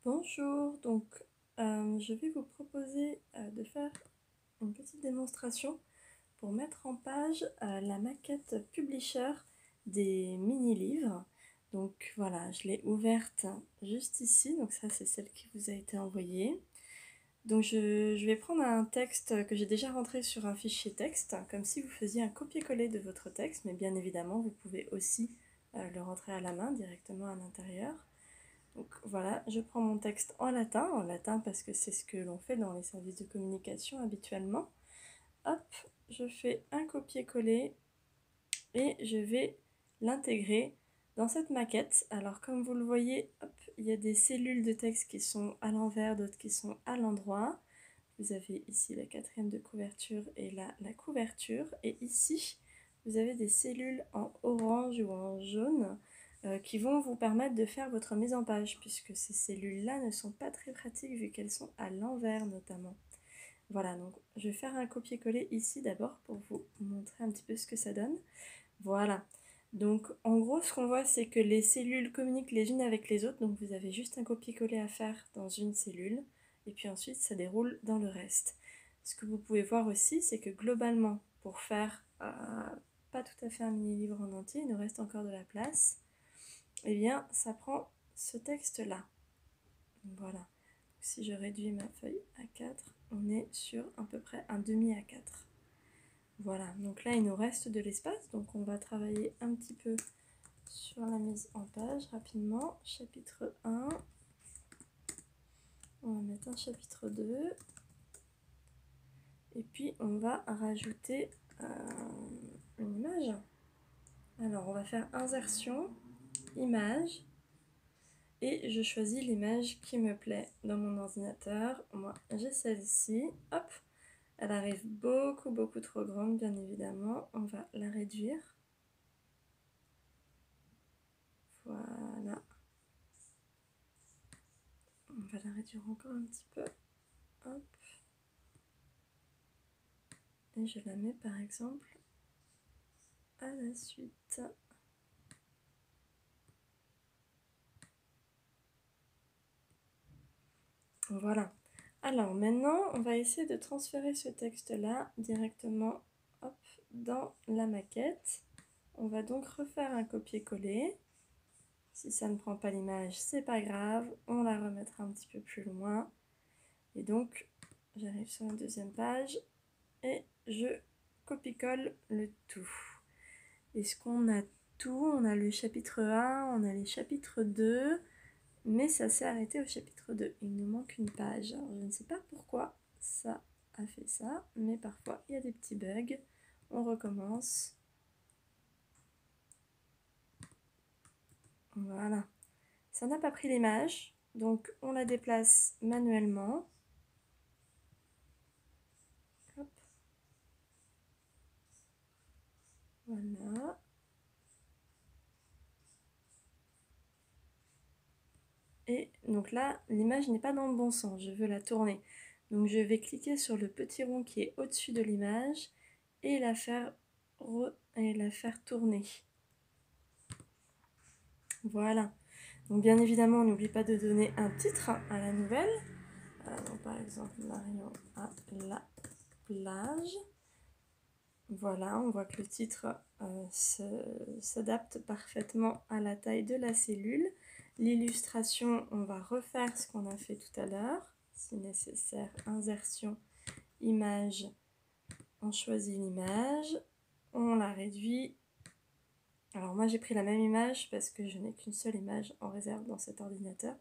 Bonjour, je vais vous proposer de faire une petite démonstration pour mettre en page la maquette Publisher des mini-livres. Donc voilà, je l'ai ouverte juste ici, donc ça c'est celle qui vous a été envoyée. Donc je vais prendre un texte que j'ai déjà rentré sur un fichier texte, comme si vous faisiez un copier-coller de votre texte, mais bien évidemment vous pouvez aussi le rentrer à la main directement à l'intérieur. Donc voilà, je prends mon texte en latin parce que c'est ce que l'on fait dans les services de communication habituellement. Hop, je fais un copier-coller et je vais l'intégrer dans cette maquette. Alors comme vous le voyez, hop, il y a des cellules de texte qui sont à l'envers, d'autres qui sont à l'endroit. Vous avez ici la quatrième de couverture et là la couverture. Et ici, vous avez des cellules en orange ou en jaune qui vont vous permettre de faire votre mise en page, puisque ces cellules-là ne sont pas très pratiques vu qu'elles sont à l'envers notamment. Voilà, donc je vais faire un copier-coller ici d'abord pour vous montrer un petit peu ce que ça donne. Voilà, donc en gros ce qu'on voit c'est que les cellules communiquent les unes avec les autres, donc vous avez juste un copier-coller à faire dans une cellule, et puis ensuite ça déroule dans le reste. Ce que vous pouvez voir aussi c'est que globalement, pour faire pas tout à fait un mini-livre en entier, il nous reste encore de la place, et bien ça prend ce texte-là. Voilà, si je réduis ma feuille à 4, on est sur à peu près un demi à 4. Voilà, donc là il nous reste de l'espace, donc on va travailler un petit peu sur la mise en page rapidement. Chapitre 1, on va mettre un chapitre 2, et puis on va rajouter une image. Alors on va faire insertion, image, et je choisis l'image qui me plaît dans mon ordinateur. Moi j'ai celle-ci, hop, elle arrive beaucoup trop grande bien évidemment, on va la réduire. Voilà. On va la réduire encore un petit peu. Hop. Et je la mets par exemple à la suite. Voilà. Alors maintenant, on va essayer de transférer ce texte-là directement hop, dans la maquette. On va donc refaire un copier-coller. Si ça ne prend pas l'image, c'est pas grave. On la remettra un petit peu plus loin. Et donc, j'arrive sur la deuxième page et je copie-colle le tout. Est-ce qu'on a tout? On a le chapitre 1, on a les chapitres 2, mais ça s'est arrêté au chapitre 2. Il nous manque une page. Alors, je ne sais pas pourquoi ça a fait ça, mais parfois il y a des petits bugs. On recommence. Voilà. Ça n'a pas pris l'image, donc on la déplace manuellement. Hop. Voilà. Et donc là, l'image n'est pas dans le bon sens, je veux la tourner. Donc je vais cliquer sur le petit rond qui est au-dessus de l'image et la faire tourner. Voilà. Donc bien évidemment, on n'oublie pas de donner un titre à la nouvelle. Donc par exemple, Marion à la plage. Voilà, on voit que le titre s'adapte parfaitement à la taille de la cellule. L'illustration, on va refaire ce qu'on a fait tout à l'heure. Si nécessaire, insertion, image, on choisit l'image, on la réduit. Alors moi j'ai pris la même image parce que je n'ai qu'une seule image en réserve dans cet ordinateur.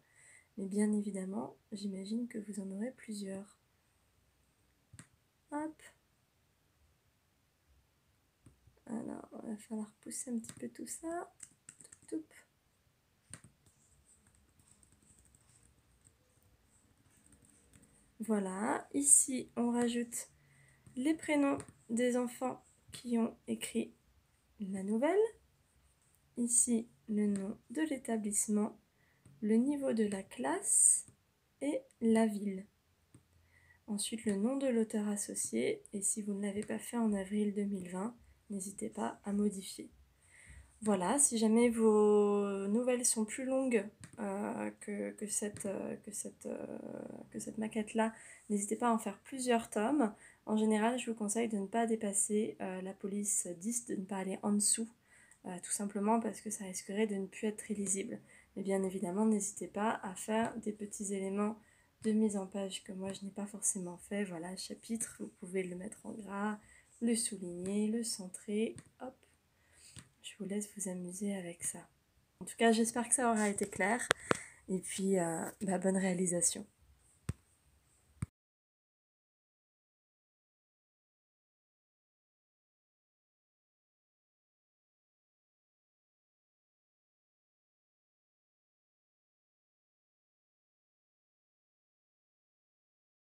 Mais bien évidemment, j'imagine que vous en aurez plusieurs. Hop. Alors, il va falloir pousser un petit peu tout ça. Toup. Voilà, ici on rajoute les prénoms des enfants qui ont écrit la nouvelle. Ici le nom de l'établissement, le niveau de la classe et la ville. Ensuite le nom de l'auteur associé, et si vous ne l'avez pas fait en avril 2020, n'hésitez pas à modifier. Voilà, si jamais vos nouvelles sont plus longues que cette maquette-là, n'hésitez pas à en faire plusieurs tomes. En général, je vous conseille de ne pas dépasser la police 10, de ne pas aller en dessous, tout simplement parce que ça risquerait de ne plus être très lisible. Mais bien évidemment, n'hésitez pas à faire des petits éléments de mise en page que moi je n'ai pas forcément fait. Voilà, chapitre, vous pouvez le mettre en gras, le souligner, le centrer, hop. Je vous laisse vous amuser avec ça. En tout cas, j'espère que ça aura été clair. Et puis, bonne réalisation.